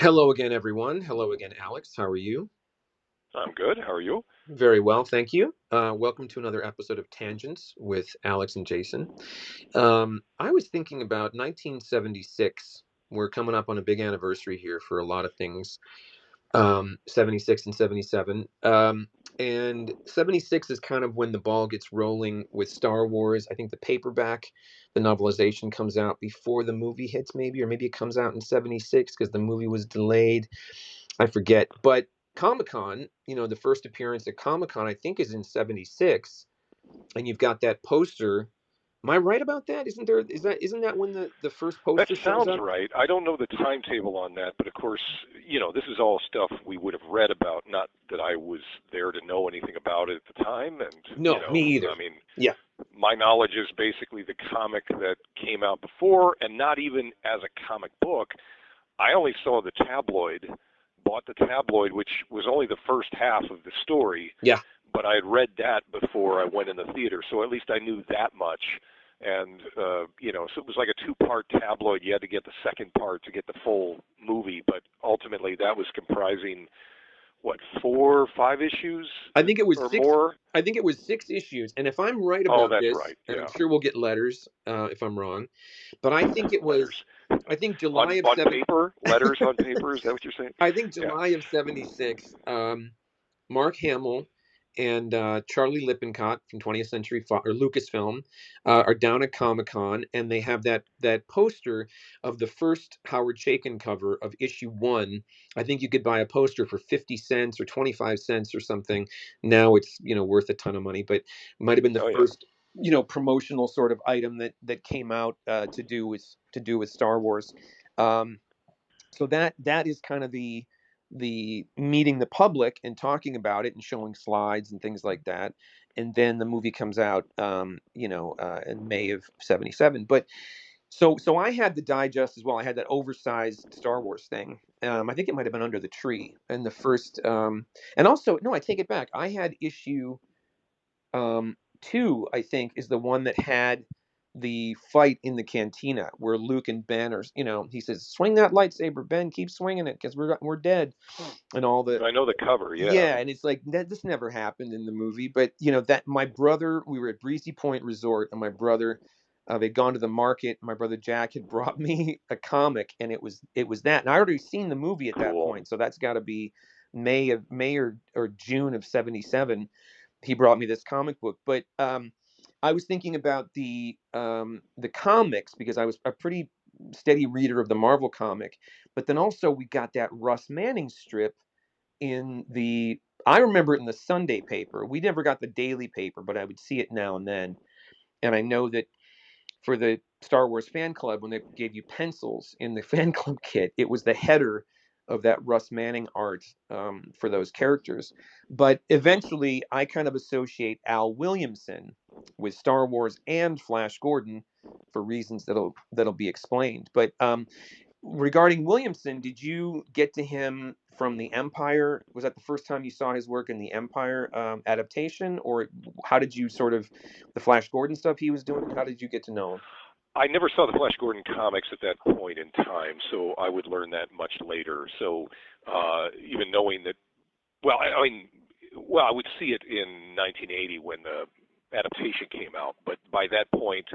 Hello again, everyone. Hello again, Alex. How are you? I'm good. How are you? Very well, thank you. Welcome to another episode of Tangents with Alex and Jason. I was thinking about 1976. We're coming up on a big anniversary here for a lot of things. 76 and 77. And 76 is kind of when the ball gets rolling with Star Wars. I think the paperback, the novelization comes out before the movie hits, maybe, or maybe it comes out in 76 because the movie was delayed. I forget. But Comic Con, the first appearance at Comic Con, I think, is in 76. And you've got that poster. Am I right about that? Isn't that when the first That poster shows sounds up? right. I don't know the timetable on that, but of course, this is all stuff we would have read about, not that I was there to know anything about it at the time. And, No, me either. I mean, Yeah. my knowledge is basically the comic that came out before, and not even as a comic book. I only saw the tabloid, bought the tabloid, which was only the first half of the story, Yeah. but I had read that before I went in the theater, so at least I knew that much. And so it was like a two-part tabloid. You had to get the second part to get the full movie, but ultimately that was comprising what, 4 or 5 issues I think it was or six. more? I think it was 6 issues. And if I'm right Oh, about that's this, right. and I'm Yeah, sure we'll get letters if I'm wrong, but I think it letters was. I think July on of on seven. paper, letters on paper. Is that what you're saying? I think Yeah. July of '76. Mark Hamill and Charlie Lippincott from 20th Century or Lucasfilm are down at Comic Con, and they have that poster of the first Howard Chaykin cover of issue 1. I think you could buy a poster for 50 cents or 25 cents or something. Now it's worth a ton of money, but it might have been the Oh, yeah. first promotional sort of item that came out to do with Star Wars. Um, so that is kind of the meeting the public and talking about it and showing slides and things like that. And then the movie comes out in May of 77. But so I had the digest as well. I had that oversized Star Wars thing. I think it might have been under the tree and the first and also no, I take it back. I had issue 2, I think, is the one that had the fight in the cantina where Luke and Ben are, he says, "Swing that lightsaber, Ben. Keep swinging it because we're dead," and all the I know the cover. Yeah. yeah, and it's like that. This never happened in the movie, but that my brother, we were at Breezy Point Resort, and my brother, they'd gone to the market. My brother Jack had brought me a comic, and it was that, and I already seen the movie at that Cool. point, so that's got to be May or June of '77. He brought me this comic book, but I was thinking about the comics because I was a pretty steady reader of the Marvel comic, but then also we got that Russ Manning strip in the I remember it in the Sunday paper. We never got the daily paper, but I would see it now and then. And I know that for the Star Wars fan club, when they gave you pencils in the fan club kit, it was the header of that Russ Manning art for those characters. But eventually, I kind of associate Al Williamson with Star Wars and Flash Gordon for reasons that'll be explained. But regarding Williamson, did you get to him from the Empire? Was that the first time you saw his work in the Empire adaptation, or how did you sort of the Flash Gordon stuff he was doing? How did you get to know him? I never saw the Flash Gordon comics at that point in time, so I would learn that much later. So even knowing that, well, I would see it in 1980 when the adaptation came out, but by that point,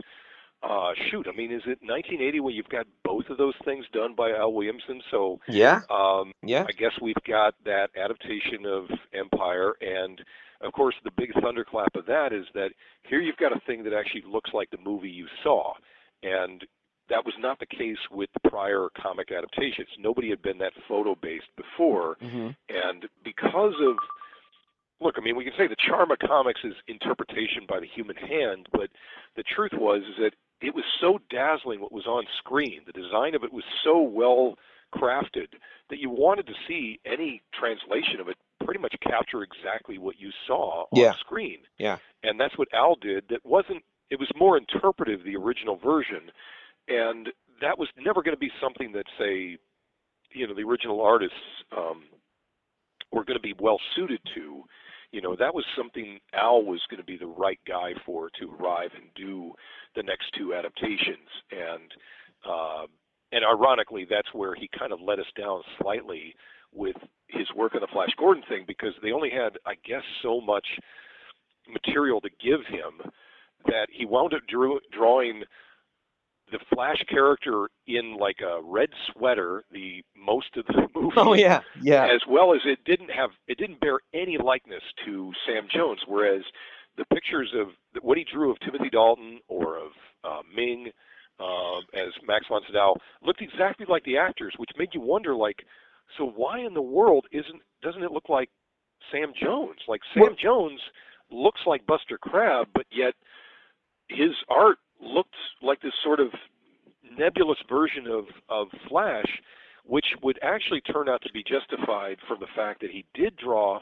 I mean, is it 1980 when you've got both of those things done by Al Williamson? So Yeah, yeah, I guess we've got that adaptation of Empire, and of course, the big thunderclap of that is that here you've got a thing that actually looks like the movie you saw, and that was not the case with the prior comic adaptations. Nobody had been that photo based before, hmm and because of look, I mean, we can say the charm of comics is interpretation by the human hand, but the truth was is that it was so dazzling what was on screen. The design of it was so well crafted that you wanted to see any translation of it pretty much capture exactly what you saw on yeah, screen. yeah, And that's what Al did. That wasn't it was more interpretive, the original version, and that was never going to be something that, say, the original artists were going to be well suited to. That was something Al was going to be the right guy for to arrive and do the next two adaptations. And and ironically, that's where he kind of let us down slightly with his work on the Flash Gordon thing, because they only had, I guess, so much material to give him that he wound up drawing the Flash character in like a red sweater the most of the movie. Oh yeah, yeah. As well as it didn't bear any likeness to Sam Jones, whereas the pictures of what he drew of Timothy Dalton or of Ming as Max von Sydow looked exactly like the actors, which made you wonder, like, so why in the world doesn't it look like Sam Jones? Like Sam Jones looks like Buster Crabbe, but yet his art looked like this sort of nebulous version of Flash, which would actually turn out to be justified from the fact that he did draw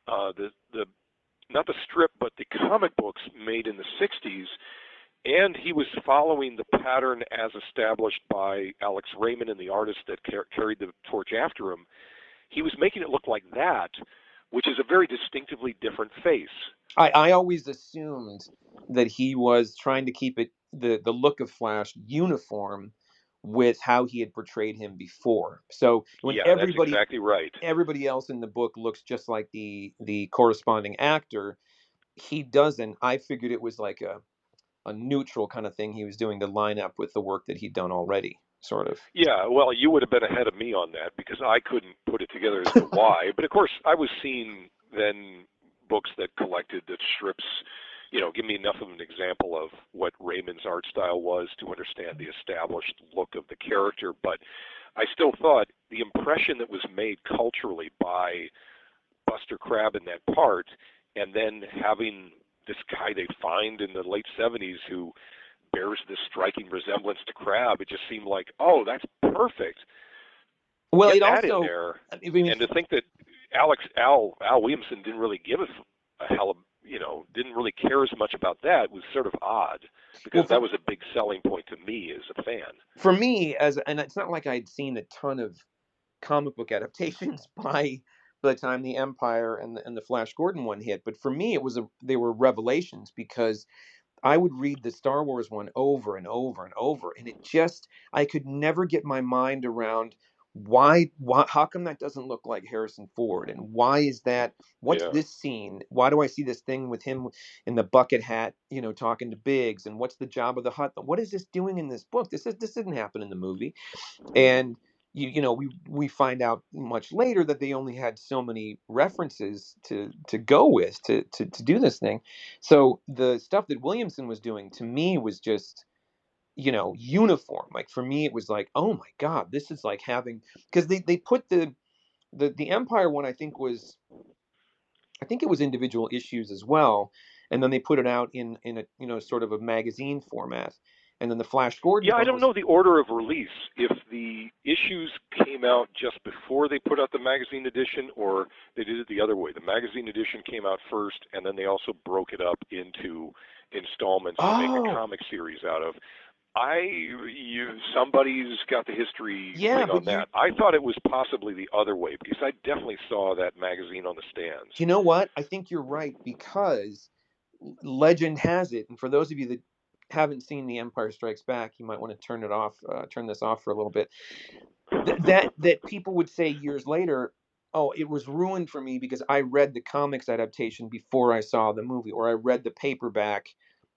the not the strip but the comic books made in the 60s, and he was following the pattern as established by Alex Raymond and the artists that carried the torch after him. He was making it look like that, which is a very distinctively different face. I always assumed that he was trying to keep it the look of Flash uniform with how he had portrayed him before. So when Yeah, that's exactly right. everybody else in the book looks just like the corresponding actor, he doesn't. I figured it was like a neutral kind of thing he was doing to line up with the work that he'd done already, sort of. Yeah, well, you would have been ahead of me on that because I couldn't put it together as to why. But of course, I was seeing then books that collected the strips, give me enough of an example of what Raymond's art style was to understand the established look of the character. But I still thought the impression that was made culturally by Buster Crabbe in that part, and then having this guy they find in the late 70s who bears this striking resemblance to Crabbe, it just seemed like, oh, that's perfect. Well, Get it that in also, there. I mean, And to think that Al Williamson didn't really give a hell of, didn't really care as much about that was sort of odd, because well, that was a big selling point to me as a fan. for me, and it's not like I'd seen a ton of comic book adaptations by the time the Empire and the Flash Gordon one hit, but for me, they were revelations because I would read the Star Wars one over and over and over, and I could never get my mind around how come that doesn't look like Harrison Ford, and why is that? What's Yeah. this scene? Why do I see this thing with him in the bucket hat, talking to Biggs, and what's the job of the Hutt? What is this doing in this book? This didn't happen in the movie, and we find out much later that they only had so many references to go with to do this thing. So the stuff that Williamson was doing to me was just uniform. Like for me it was like, oh my god, this is like having, because they put the Empire one, I think it was individual issues as well, and then they put it out in a sort of a magazine format, and then the Flash Gordon Yeah, I one don't was. know the order of release. If the issues came out just before they put out the magazine edition, or they did it the other way. The magazine edition came out first, and then they also broke it up into installments to make a Oh comic series out of. Somebody's got the history yeah, thing but on that. I thought it was possibly the other way because I definitely saw that magazine on the stands. you know what? I think you're right because legend has it, and for those of you that haven't seen The Empire Strikes Back, you might want to turn this off for a little bit. That people would say years later, oh, it was ruined for me because I read the comics adaptation before I saw the movie, or I read the paperback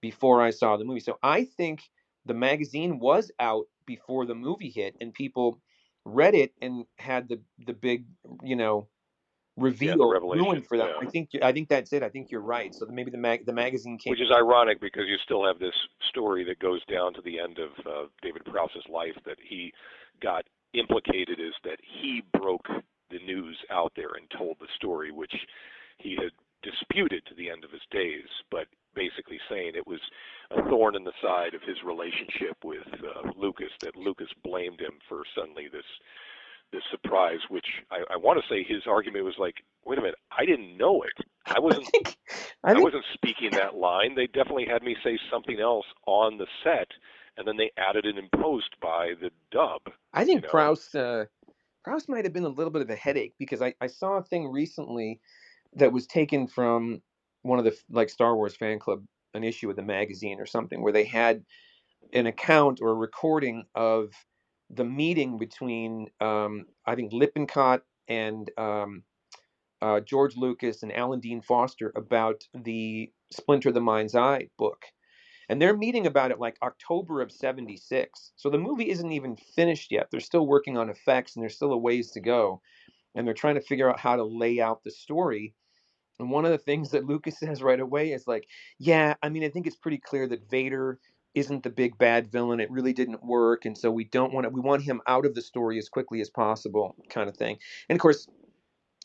before I saw the movie. So I think the magazine was out before the movie hit, and people read it and had the big, you know, Yeah, the reveal revelation. ruined for them. Yeah. I think that's it. I think you're right. So maybe the magazine came. Which is ironic because you still have this story that goes down to the end of David Prowse's life that he got implicated, is that he broke the news out there and told the story, which he had disputed to the end of his days, but basically saying it was a thorn in the side of his relationship with Lucas, that Lucas blamed him for suddenly this surprise, which I want to say his argument was like, wait a minute, I didn't know it. I I wasn't think I I think wasn't speaking that line. They definitely had me say something else on the set, and then they added it in post by the dub. I You think know? Prowse might have been a little bit of a headache because I saw a thing recently that was taken from one of the like Star Wars fan club, an issue of the magazine or something, where they had an account or a recording of the meeting between I think Lippincott and George Lucas and Alan Dean Foster about the Splinter the Mind's Eye book. And they're meeting about it like October of 76. So the movie isn't even finished yet. They're still working on effects and there's still a ways to go. And they're trying to figure out how to lay out the story. And one of the things that Lucas says right away is like, yeah, I mean, I think it's pretty clear that Vader isn't the big bad villain. It really didn't work. And so we don't want to, we want him out of the story as quickly as possible, kind of thing. And of course,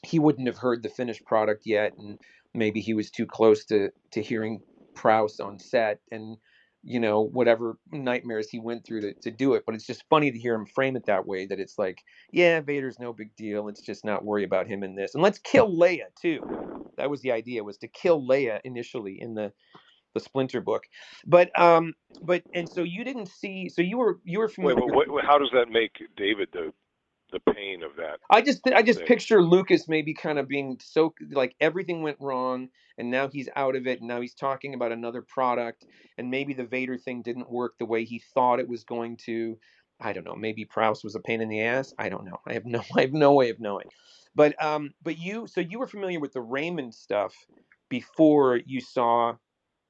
he wouldn't have heard the finished product yet, and maybe he was too close to hearing Prowse on set, and whatever nightmares he went through to do it. But it's just funny to hear him frame it that way, that it's like, yeah, Vader's no big deal. Let's just not worry about him in this, and let's kill Leia too. That was the idea, was to kill Leia initially in the Splinter book. But and so you didn't see, so you were Wait, familiar with. how does that make David the pain of that I just thing? picture Lucas maybe kind of being so like everything went wrong and now he's out of it and now he's talking about another product, and maybe the Vader thing didn't work the way he thought it was going to. I don't know. Maybe Prowse was a pain in the ass. I don't know. I have no way of knowing. But you were familiar with the Raymond stuff before you saw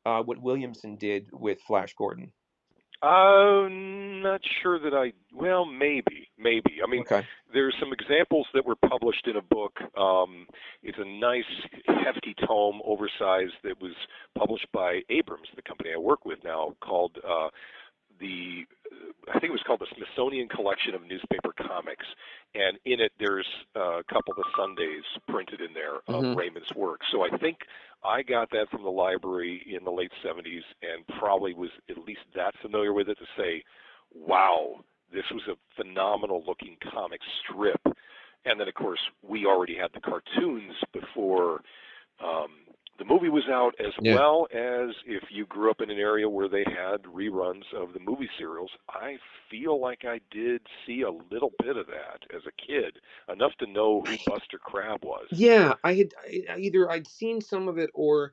what Williamson did with Flash Gordon. I'm not sure that I. Well, maybe. I mean, Okay. there's some examples that were published in a book. It's a nice, hefty tome, oversized, that was published by Abrams, the company I work with now, called the I think it was called the Smithsonian Collection of Newspaper Comics, and in it there's a couple of Sundays printed in there of Mm-hmm. Raymond's work. So I think I got that from the library in the late 70s, and probably was at least that familiar with it to say, wow, this was a phenomenal looking comic strip. And then of course we already had the cartoons before um, the movie was out, as Yeah. well as if you grew up in an area where they had reruns of the movie serials. I feel like I did see a little bit of that as a kid, enough to know who Buster Crabbe was. Yeah, either I'd seen some of it, or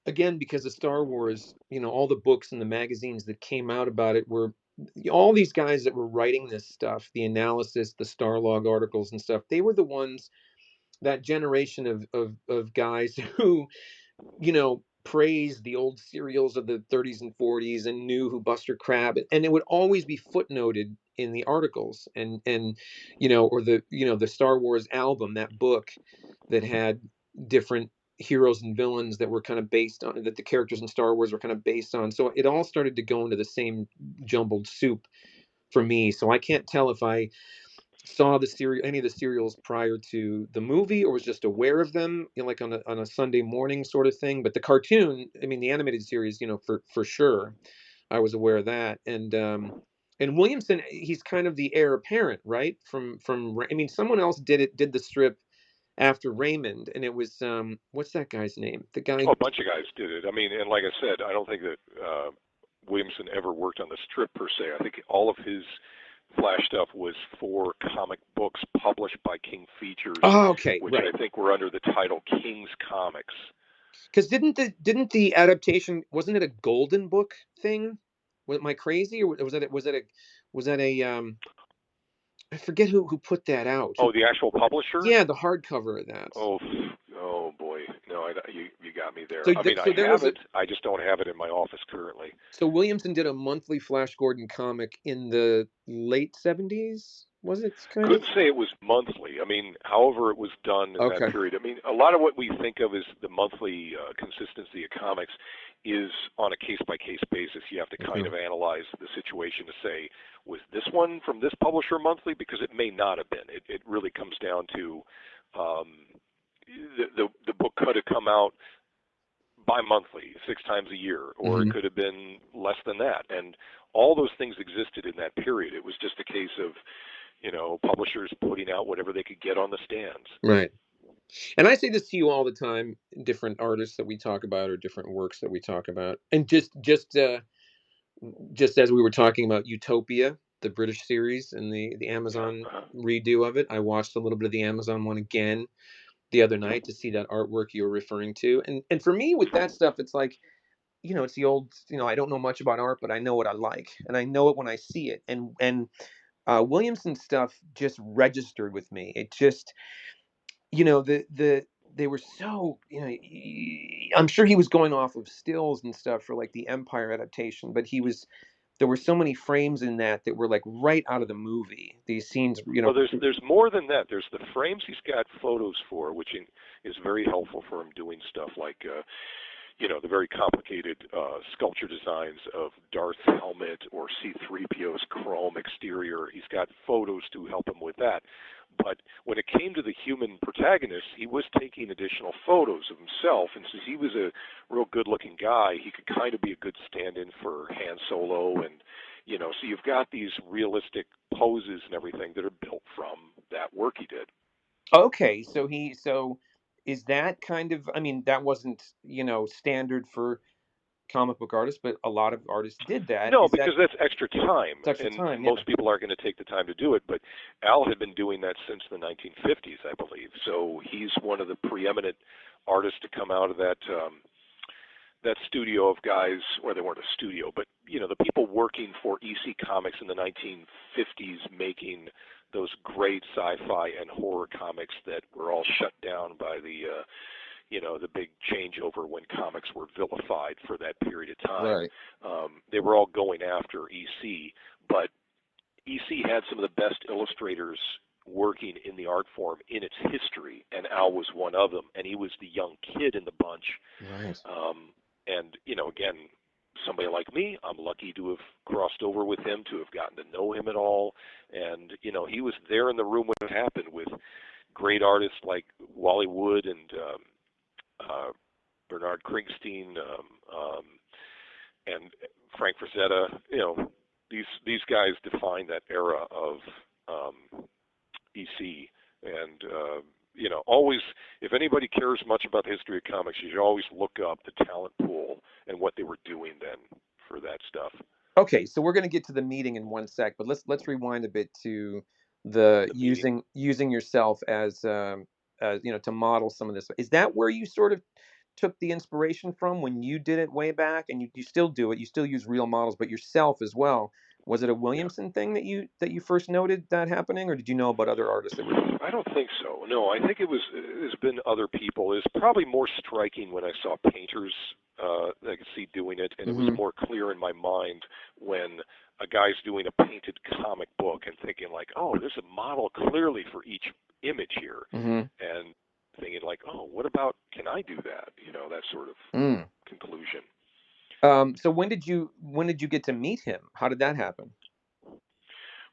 again, because of Star Wars, all the books and the magazines that came out about it were all these guys that were writing this stuff, the analysis, the Starlog articles and stuff. They were the ones, that generation of guys who, praised the old serials of the 30s and 40s and knew who Buster Crabbe, and it would always be footnoted in the articles, and or the Star Wars album, that book that had different heroes and villains that were kind of based on, that the characters in Star Wars were kind of based on. So it all started to go into the same jumbled soup for me. So I can't tell if I saw any of the serials prior to the movie or was just aware of them, like on a Sunday morning sort of thing. But the cartoon, I mean, the animated series, for sure, I was aware of that. And Williamson, he's kind of the heir apparent, right? I mean, someone else did the strip after Raymond, and it was what's that guy's name? The guy Oh, who a bunch of guys did it. I mean, and like I said, I don't think that Williamson ever worked on the strip per se. I think all of his Flash stuff was for comic books published by King Features, Oh, okay, which right. I think were under the title King's Comics. Because didn't the adaptation, wasn't it a Golden Book thing? Am I crazy, or was that a I forget who put that out. Oh, the actual publisher? Yeah, the hardcover of that. Oh, oh boy. No, you got me there. So I mean, I so there have was a it. I just don't have it in my office currently. so Williamson did a monthly Flash Gordon comic in the late 70s. Was it kind of? Couldn't say it was monthly. I mean, however it was done in that Okay. period. I mean, a lot of what we think of as the monthly consistency of comics is on a case-by-case basis. You have to kind Mhm. of analyze the situation to say, was this one from this publisher monthly? Because it may not have been. It really comes down to um, the book could have come out bi-monthly, 6 times a year, or it Mhm. could have been less than that. And all those things existed in that period. It was just a case of, publishers putting out whatever they could get on the stands. Right. And I say this to you all the time, different artists that we talk about or different works that we talk about. And just as we were talking about Utopia, the British series, and the Yeah. Amazon redo of it, I watched a little bit of the Amazon one again the other night to see that artwork you were referring to. And for me with that stuff, it's like, it's the old, I don't know much about art, but I know what I like, and I know it when I see it. And Williamson stuff just registered with me. It just, they were so, I'm sure he was going off of stills and stuff for like the Empire adaptation, but there were so many frames in that were like right out of the movie. These scenes, Well, there's more than that. There's the frames he's got photos for, which is very helpful for him doing stuff like the very complicated sculpture designs of Darth's helmet or C-3PO's chrome exterior. He's got photos to help him with that. But when it came to the human protagonist, he was taking additional photos of himself. And since he was a real good-looking guy, he could kind of be a good stand-in for Han Solo. And, so you've got these realistic poses and everything that are built from that work he did. Okay, so is that kind of, I mean, that wasn't, standard for comic book artists, but a lot of artists did that. No, Is that because that's extra time, it's extra and time? Yeah. most people aren't going to take the time to do it. But Al had been doing that since the 1950s, I believe. So he's one of the preeminent artists to come out of that studio of guys, or they weren't a studio, but the people working for EC Comics in the 1950s, making those great sci-fi and horror comics that were all shut down by the big changeover when comics were vilified for that period of time. Right. They were all going after EC, but EC had some of the best illustrators working in the art form in its history, and Al was one of them, and he was the young kid in the bunch. Right. And, again, somebody like me, I'm lucky to have crossed over with him, to have gotten to know him at all. And, he was there in the room when it happened with great artists like Wally Wood and Bernard Krigstein and Frank Frazetta. These guys defined that era of EC. And, always, if anybody cares much about the history of comics, you should always look up the talent pool and what they were doing then for that stuff. Okay, so we're going to get to the meeting in one sec, but let's rewind a bit to the using yourself as to model some of this. Is that where you sort of took the inspiration from when you did it way back, and you still do it? You still use real models, but yourself as well. Was it a Williamson thing that you first noted that happening, or did you know about other artists that were doing it? I don't think so. No, I think there's been other people. It's probably more striking when I saw painters that I could see doing it, and it was more clear in my mind when a guy's doing a painted comic book and thinking like, oh, there's a model clearly for each image here, and thinking like, oh, what about, can I do that? That sort of conclusion. So when did you get to meet him? How did that happen?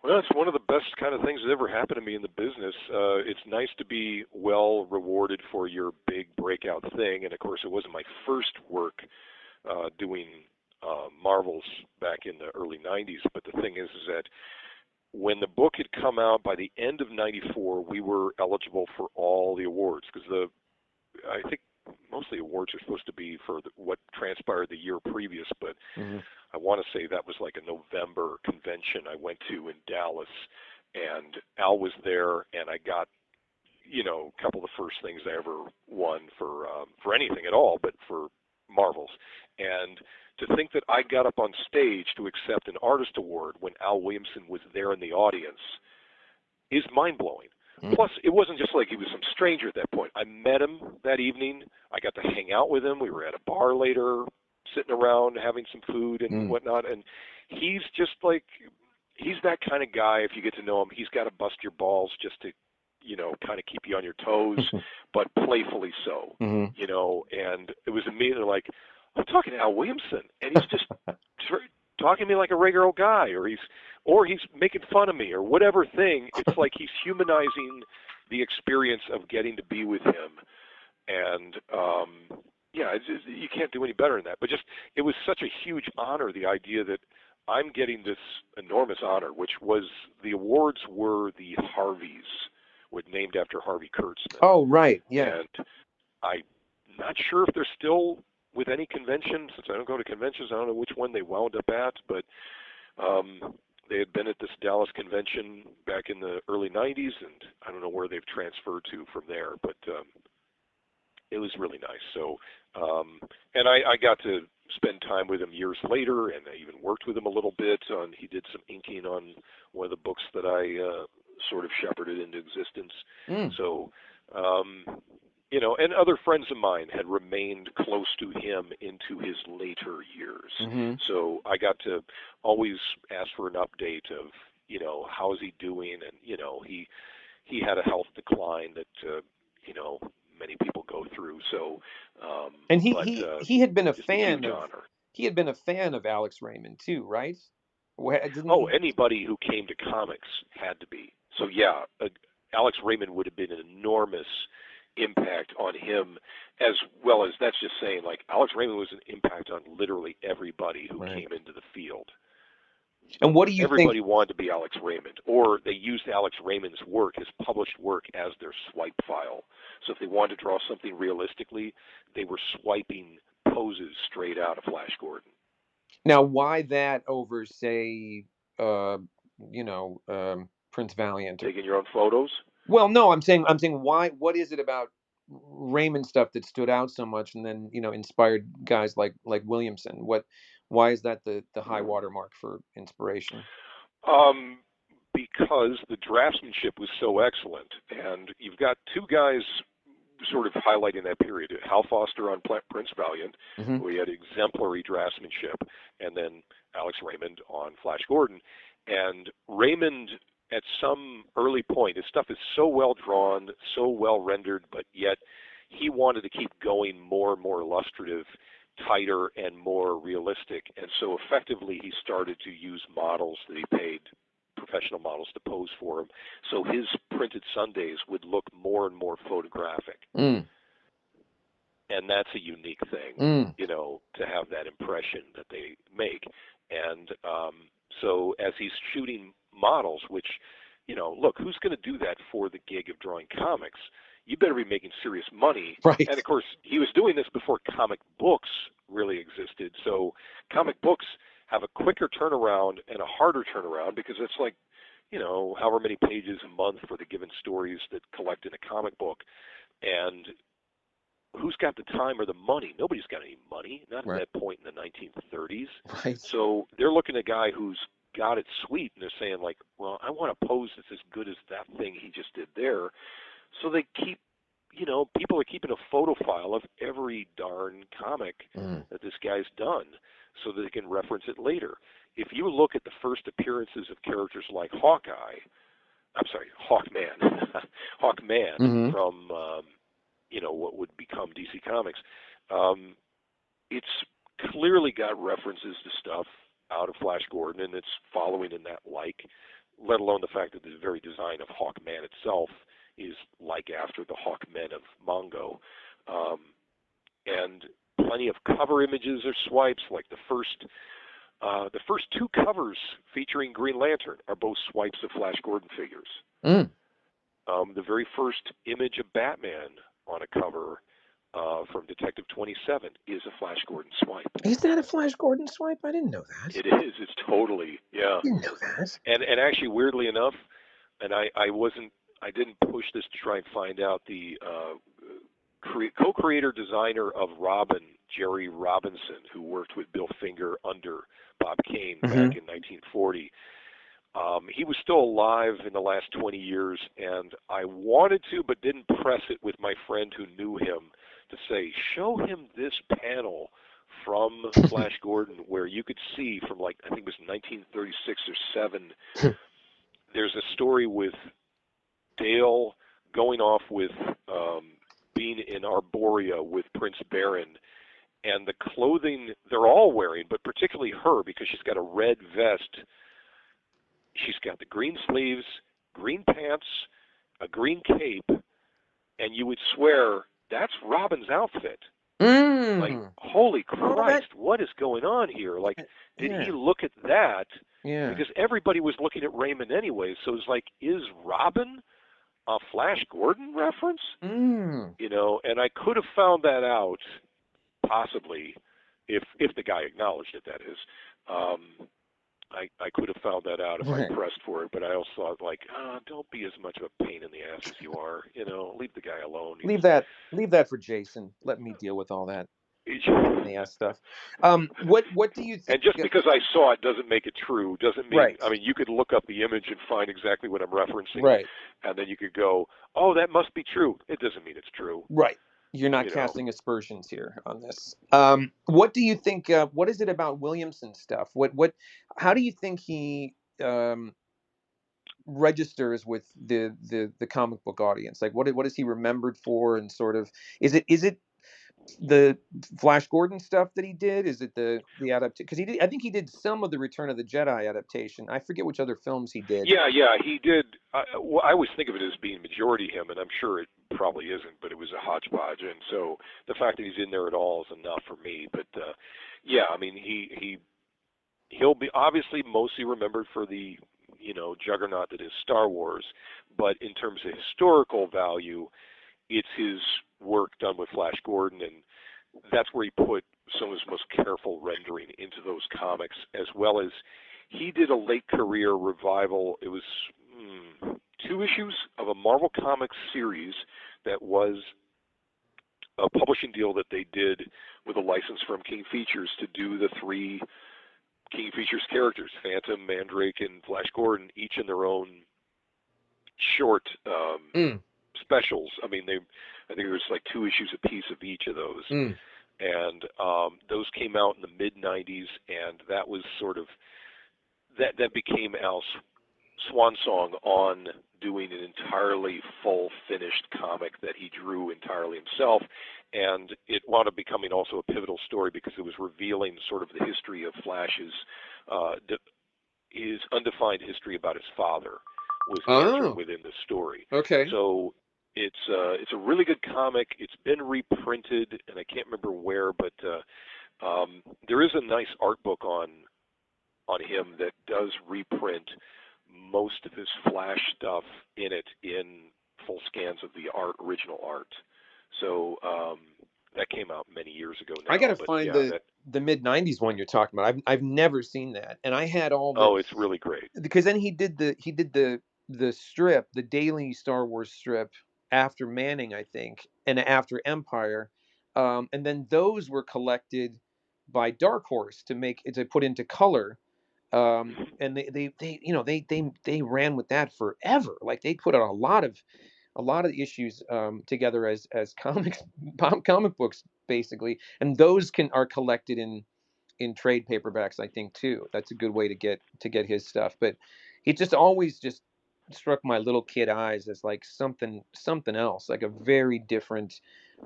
Well, it's one of the best kind of things that ever happened to me in the business. It's nice to be well rewarded for your big breakout thing, and of course, it wasn't my first work doing Marvels back in the early '90s. But the thing is that when the book had come out, by the end of '94, we were eligible for all the awards, because I think most of the awards are supposed to be for what transpired the year previous, but I want to say that was like a November convention I went to in Dallas, and Al was there, and I got, a couple of the first things I ever won for anything at all, but for Marvels. And to think that I got up on stage to accept an artist award when Al Williamson was there in the audience is mind-blowing. Plus, it wasn't just like he was some stranger at that point. I met him that evening. I got to hang out with him. We were at a bar later, sitting around having some food and whatnot. And he's just like, he's that kind of guy. If you get to know him, he's got to bust your balls just to, kind of keep you on your toes, but playfully so, And it was immediately like, I'm talking to Al Williamson, and he's just talking to me like a regular old guy, or he's making fun of me, or whatever thing. It's like he's humanizing the experience of getting to be with him, and you can't do any better than that. But it was such a huge honor, the idea that I'm getting this enormous honor, which was, the awards were the Harveys, named after Harvey Kurtzman. Oh, right, yeah. And I'm not sure if they're still with any convention, since I don't go to conventions. I don't know which one they wound up at, but they had been at this Dallas convention back in the early '90s, and I don't know where they've transferred to from there, but it was really nice. So, and I got to spend time with him years later, and I even worked with him a little bit on. He did some inking on one of the books that I sort of shepherded into existence. Mm. So, and other friends of mine had remained close to him into his later years. Mm-hmm. So I got to always ask for an update of, how's he doing, and he had a health decline that many people go through. So, And but he had been a just a fan huge of honor. Alex Raymond too, right? Didn't Oh, he? anybody who came to comics had to be. So yeah, Alex Raymond would have been an enormous impact on him, as well as, that's just saying, like, Alex Raymond was an impact on literally everybody who Right. came into the field. And what do you think? Everybody wanted to be Alex Raymond, or they used Alex Raymond's work, his published work, as their swipe file. So if they wanted to draw something realistically, they were swiping poses straight out of Flash Gordon. Now, why that over, say, Prince Valiant? Taking your own photos? Well, no, I'm saying why? What is it about Raymond stuff that stood out so much, and then inspired guys like Williamson? Why is that the high watermark for inspiration? Um, because the draftsmanship was so excellent, and you've got two guys sort of highlighting that period. Hal Foster on Prince Valiant, Mm-hmm. who he had exemplary draftsmanship, and then Alex Raymond on Flash Gordon. And Raymond, at some early point, his stuff is so well drawn, so well rendered, but yet he wanted to keep going more and more illustrative, tighter, and more realistic. And so effectively he started to use models that he paid professional models to pose for him. So his printed Sundays would look more and more photographic. Mm. And that's a unique thing, Mm. to have that impression that they make. And so as he's shooting models, which, look, who's going to do that for the gig of drawing comics? You better be making serious money. Right. And, of course, he was doing this before comic books really existed. So comic books have a quicker turnaround and a harder turnaround, because it's like, however many pages a month for the given stories that collect in a comic book. And who's got the time or the money? Nobody's got any money, not Right. at that point in the 1930s. Right. So they're looking at a guy who's got it sweet, and they're saying, like, well, I want a pose that's as good as that thing he just did there. So they keep, people are keeping a photo file of every darn comic that this guy's done, so that they can reference it later. If you look at the first appearances of characters like Hawkman Mm-hmm. from, what would become DC Comics, it's clearly got references to stuff out of Flash Gordon, and it's following in that like, let alone the fact that the very design of Hawkman itself is like after the Hawkmen of Mongo. And plenty of cover images or swipes, like the first two covers featuring Green Lantern are both swipes of Flash Gordon figures. Mm. The very first image of Batman on a cover from Detective 27 is a Flash Gordon swipe. Is that a Flash Gordon swipe? I didn't know that. It is. It's totally, yeah. I didn't know that. And actually, weirdly enough, and I didn't push this to try and find out, the co-creator designer of Robin, Jerry Robinson, who worked with Bill Finger under Bob Kane back in 1940. He was still alive in the last 20 years, and I wanted to, but didn't press it with my friend who knew him, to say, show him this panel from Flash Gordon, where you could see from, like, I think it was 1936 or 7, there's a story with Dale going off with being in Arborea with Prince Baron, and the clothing they're all wearing, but particularly her, because she's got a red vest. She's got the green sleeves, green pants, a green cape, and you would swear that's Robin's outfit. Like, holy Christ, what is going on here? Like, did he look at that? Yeah. Because everybody was looking at Raymond anyway, so it's like, is Robin a Flash Gordon reference? And I could have found that out, possibly, if the guy acknowledged it, that is. I could have found that out if I pressed for it, but I also thought, like, don't be as much of a pain in the ass as you are. Leave the guy alone. Leave that for Jason. Let me deal with all that. pain in the ass stuff. What do you think? And just because I saw it doesn't make it true. Doesn't mean, Right, I mean, you could look up the image and find exactly what I'm referencing, right, and then you could go, "Oh, that must be true." It doesn't mean it's true, right. You're not you know. casting aspersions here on this. What do you think? What is it about Williamson stuff? How do you think he registers with the comic book audience? Like, what is he remembered for? And sort of, is it the Flash Gordon stuff that he did? Is it the adaptation? Because he did, I think he did some of the Return of the Jedi adaptation. I forget which other films he did. Yeah, yeah, he did. Well, I always think of it as being majority him, and I'm sure it probably isn't, but it was a hodgepodge, and so the fact that he's in there at all is enough for me. But yeah, I mean, he'll be obviously mostly remembered for the juggernaut that is Star Wars, but in terms of historical value, it's his work done with Flash Gordon, and that's where he put some of his most careful rendering into those comics, as well as he did a late career revival. It was 2 issues of a Marvel Comics series that was a publishing deal that they did with a license from King Features to do the 3 King Features characters, Phantom, Mandrake, and Flash Gordon, each in their own short Mm, specials. I mean, I think there was like 2 issues a piece of each of those, mm. and those came out in the mid '90s, and that was sort of that became Al's swan song on doing an entirely full finished comic that he drew entirely himself, and it wound up becoming also a pivotal story because it was revealing sort of the history of Flash's uh, his undefined history about his father was answered Oh, within the story. okay. So it's a really good comic. It's been reprinted, and I can't remember where, but there is a nice art book on him that does reprint most of his Flash stuff in it in full scans of the original art. So that came out many years ago I now, gotta but find yeah, the mid '90s one you're talking about. I've never seen that, and I had all the, it's really great. because then he did the strip, the daily Star Wars strip after Manning, I think, and after Empire, and then those were collected by Dark Horse to put into color. And they ran with that forever. Like they put out a lot of issues together as comics, comic books basically, and those are collected in trade paperbacks, I think, too. That's a good way to get his stuff. But he just always just struck my little kid eyes as like something else, like a very different,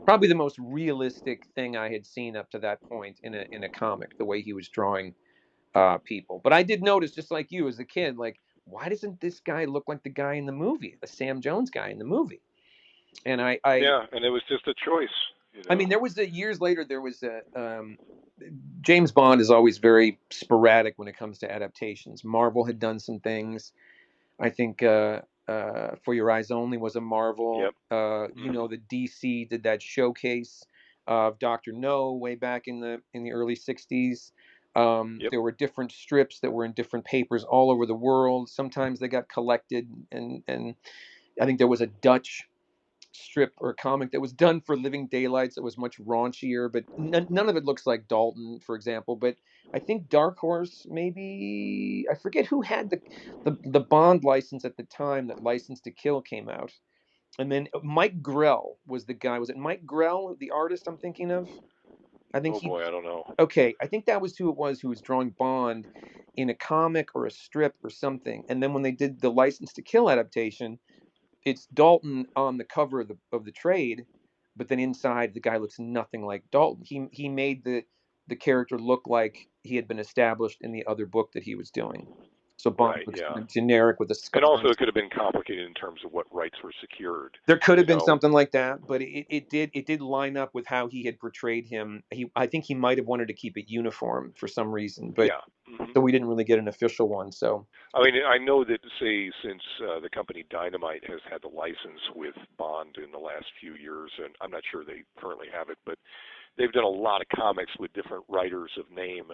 probably the most realistic thing I had seen up to that point in a comic, the way he was drawing people. But I did notice, just like you as a kid, like, why doesn't this guy look like the guy in the movie, the Sam Jones guy in the movie? And I Yeah, and it was just a choice, you I mean, know. there was years later. There was a James Bond is always very sporadic when it comes to adaptations. Marvel had done some things. I think For Your Eyes Only was a Marvel. Yep. The DC did that showcase of Doctor No way back in the early '60s. Yep. There were different strips that were in different papers all over the world. Sometimes they got collected, and I think there was a Dutch strip or comic that was done for Living Daylights that was much raunchier, but none of it looks like Dalton, for example. But I think Dark Horse, maybe, I forget who had the Bond license at the time that License to Kill came out. And then Mike Grell was the guy. Was it Mike Grell, the artist I'm thinking of? I think Oh boy, I don't know. okay, I think that was who was drawing Bond in a comic or a strip or something. And then when they did the License to Kill adaptation, it's Dalton on the cover of the trade, but then inside the guy looks nothing like Dalton. He made the character look like he had been established in the other book that he was doing. So Bond Right, looks yeah. kind of generic with a And scar. also, it could have been complicated in terms of what rights were secured. There could have You been know. something like that, but it did line up with how he had portrayed him. I think he might have wanted to keep it uniform for some reason, but Yeah. so we didn't really get an official one. So I mean, I know that, say, since the company Dynamite has had the license with Bond in the last few years, and I'm not sure they currently have it, but they've done a lot of comics with different writers of name,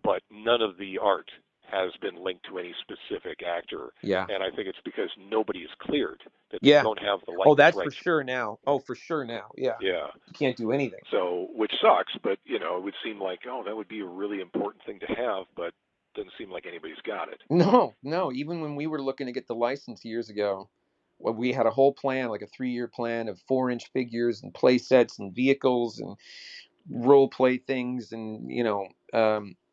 but none of the art has been linked to any specific actor, Yeah. and I think it's because nobody is cleared, that they Yeah. don't have the Oh, likeness that's for rights. sure now. Oh, for sure now. Yeah. Yeah. You can't do anything. So, which sucks, but it would seem like, oh, that would be a really important thing to have, but doesn't seem like anybody's got it. No, no. Even when we were looking to get the license years ago, well, we had a whole plan, like a 3-year plan of 4-inch figures and play sets and vehicles and role play things, and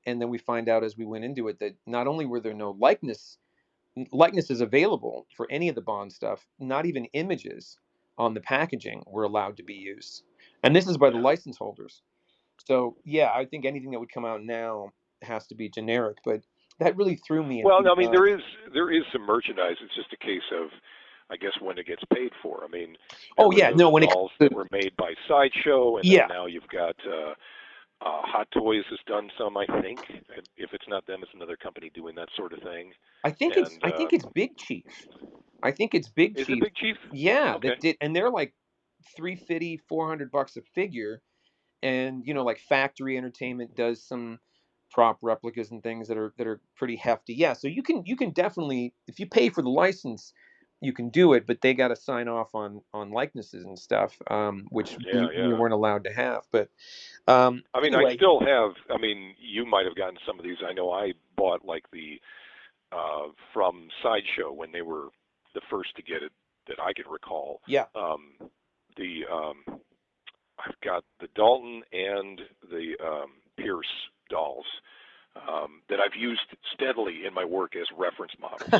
and then we find out as we went into it that not only were there no likenesses available for any of the Bond stuff, not even images on the packaging were allowed to be used, and this is by the Yeah. license holders. So yeah, I think anything that would come out now has to be generic, but that really threw me. Well, no, I mean there is some merchandise. It's just a case of, I guess, when it gets paid for. I mean, there Oh were yeah, those no, when it dolls comes that to were made by Sideshow, and then yeah, now you've got Hot Toys has done some. I think if it's not them, it's another company doing that sort of thing. And I think it's Big Chief. I think it's Big is it Chief. Big Chief? Yeah, Okay. that did, and they're like 350, $400 a figure, and like Factory Entertainment does some prop replicas and things that are pretty hefty. Yeah, so you can definitely, if you pay for the license, you can do it, but they got to sign off on likenesses and stuff, which we, Yeah, we yeah. weren't allowed to have. But I mean, I anyway, still have. I mean, you might have gotten some of these. I know I bought like the from Sideshow when they were the first to get it that I can recall. yeah, The I've got the Dalton and the Pierce dolls that I've used steadily in my work as reference models.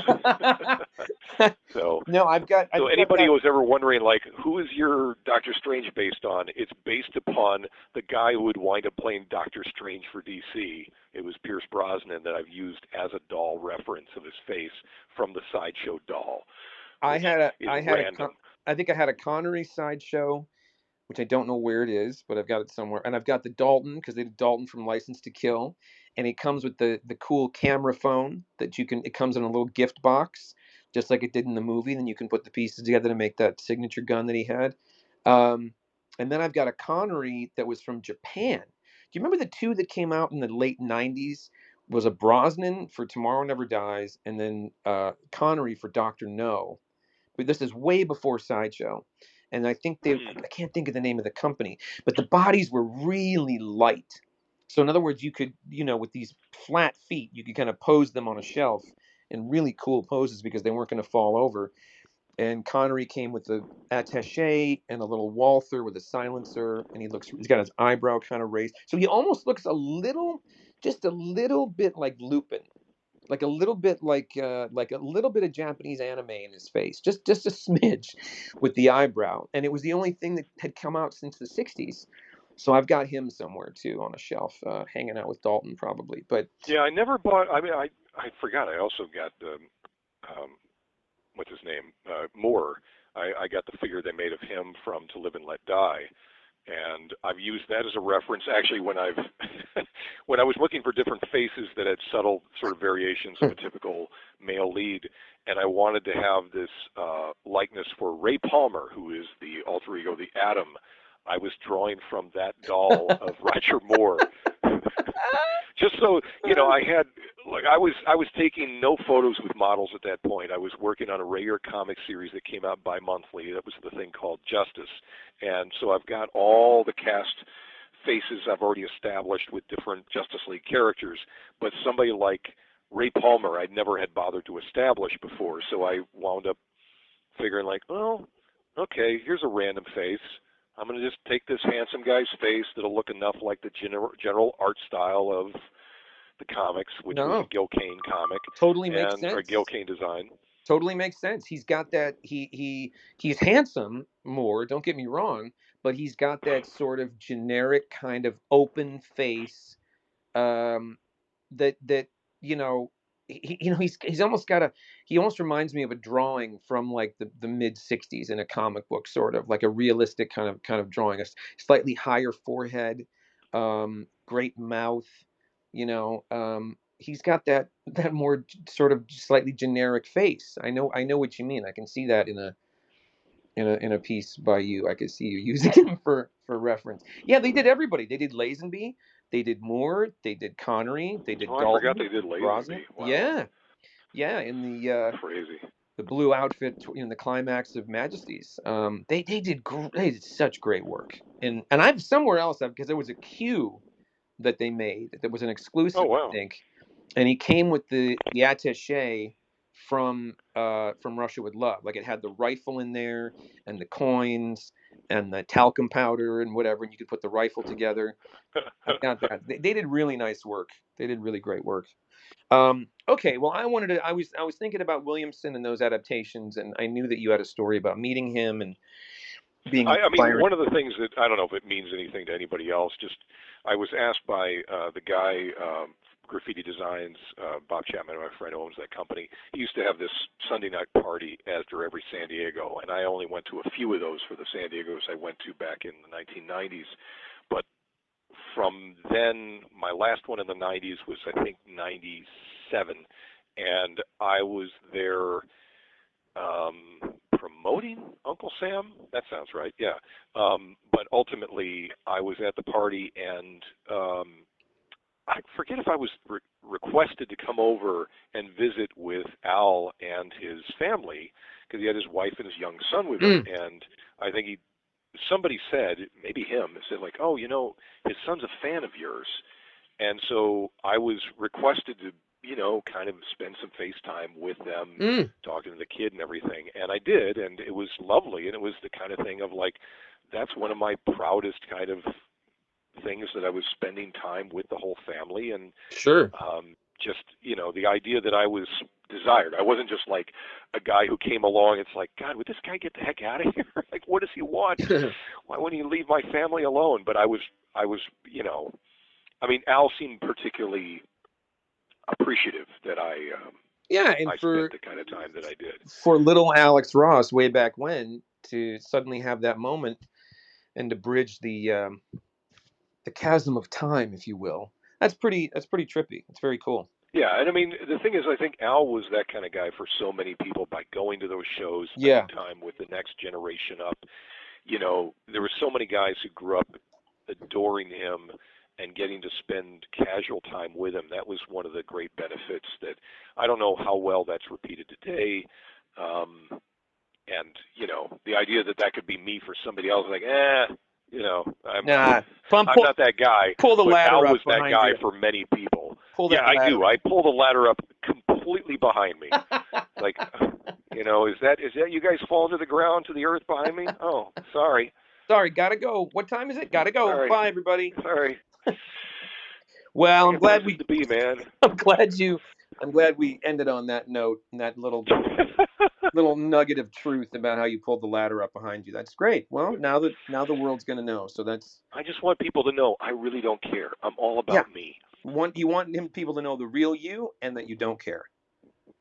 so no, so I've got anybody that. who was ever wondering, like, who is your Doctor Strange based on? It's based upon the guy who would wind up playing Doctor Strange for DC. It was Pierce Brosnan that I've used as a doll reference of his face from the Sideshow doll, I which had a is I had a random. I think I had a Connery Sideshow, which I don't know where it is, but I've got it somewhere. And I've got the Dalton because they did Dalton from License to Kill, and it comes with the cool camera phone that you can. It comes in a little gift box, just like it did in the movie. Then you can put the pieces together to make that signature gun that he had. Um, and then I've got a Connery that was from Japan. Do you remember the two that came out in the late '90s? Was a Brosnan for Tomorrow Never Dies, and then Connery for Doctor No. But this is way before Sideshow. And I think Hmm. I can't think of the name of the company, but the bodies were really light. So in other words, you could, with these flat feet, you could kind of pose them on a shelf in really cool poses because they weren't going to fall over. And Connery came with the attaché and a little Walther with a silencer, and he's got his eyebrow kind of raised. So he almost looks just a little bit like Lupin, like a little bit like a little bit of Japanese anime in his face, just a smidge with the eyebrow. And it was the only thing that had come out since the '60s. So I've got him somewhere too on a shelf, hanging out with Dalton probably. But Yeah, I never bought. I mean, I forgot. I also got the what's his name Moore. I got the figure they made of him from To Live and Let Die, and I've used that as a reference actually when I've when I was looking for different faces that had subtle sort of variations of a typical male lead, and I wanted to have this likeness for Ray Palmer, who is the alter ego, the Atom. I was drawing from that doll of Roger Moore. Just so I had like I was taking no photos with models at that point. I was working on a regular comic series that came out bi-monthly. That was the thing called Justice, and so I've got all the cast faces I've already established with different Justice League characters. But somebody like Ray Palmer, I'd never had bothered to establish before, so I wound up figuring like, well, okay, here's a random face. I'm going to just take this handsome guy's face that'll look enough like the general art style of the comics, which was a no, Gil Kane comic, totally makes and or Gil sense. Kane design. Totally makes sense. He's got that. He's handsome more. Don't get me wrong, but he's got that sort of generic kind of open face, um, that you know he's almost got a he almost reminds me of a drawing from like the mid '60s in a comic book, sort of like a realistic kind of drawing, a slightly higher forehead, great mouth, he's got that more sort of slightly generic face. I know what you mean. I can see that in a piece by you. I could see you using him for reference. Yeah, they did everybody. They did Lazenby. They did Moore, they did Connery, they did Oh, I forgot Dalton, they did Brosnan. Lazenby. Wow, Yeah, yeah, in crazy. the blue outfit in the climax of Majesties. They did such great work. And I've somewhere else because there was a Q that they made that was an Oh exclusive, I wow. think, and he came with the attaché from Russia with Love. Like it had the rifle in there and the coins and the talcum powder and whatever, and you could put the rifle together. I've got that. They did really nice work. They did really great work. Okay, well, I was thinking about Williamson and those adaptations, and I knew that you had a story about meeting him and being I mean, inspired. one of the things that I don't know if it means anything to anybody else. Just I was asked by the guy, Graffiti Designs, Bob Chapman, my friend who owns that company. He used to have this Sunday night party after every San Diego, and I only went to a few of those for the San Diegos I went to back in the 1990s. But from then, my last one in the 90s was I think 97, and I was there promoting Uncle Sam. That sounds right. Yeah. But ultimately, I was at the party, and I forget if I was requested to come over and visit with Al and his family because he had his wife and his young son with him, Mm, and I think somebody said, maybe him, said like, oh, his son's a fan of yours, and so I was requested to, kind of spend some FaceTime with them, mm, talking to the kid and everything. And I did, and it was lovely. And it was the kind of thing of like, that's one of my proudest kind of things that I was spending time with the whole family. And sure. just, the idea that I was desired. I wasn't just like a guy who came along. It's like, God, would this guy get the heck out of here? Like, what does he want? Why wouldn't he leave my family alone? But I was, I mean, Al seemed particularly appreciative that Yeah, and I spent the kind of time that I did. for little Alex Ross way back when to suddenly have that moment and to bridge the chasm of time, if you will. That's pretty trippy. It's very cool. Yeah, and I mean the thing is, I think Al was that kind of guy for so many people by going to those shows, spending Yeah, time with the next generation up. There were so many guys who grew up adoring him and getting to spend casual time with him. That was one of the great benefits that I don't know how well that's repeated today. And the idea that that could be me for somebody else, like, I'm nah. Pump, I'm not that guy. pull the But ladder Al was up that behind guy you. for many people. Pull Yeah, that I ladder. do. I pull the ladder up completely behind me. Like, is that you guys fall to the ground to the earth behind me? Oh, sorry, Sorry, gotta go. What time is it? Gotta go. sorry, Bye, everybody. sorry. Well, I I'm got glad places we. to be, man. I'm glad we ended on that note and that little nugget of truth about how you pulled the ladder up behind you. That's great. Well, now the world's gonna know. So that's I just want people to know I really don't care. I'm all yeah. about me. You want people to know the real you and that you don't care.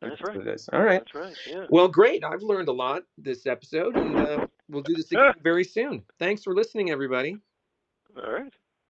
That's That's right. what it is. All right. That's right. Yeah. Well, great. I've learned a lot this episode, and we'll do this again very soon. Thanks for listening, everybody. All right.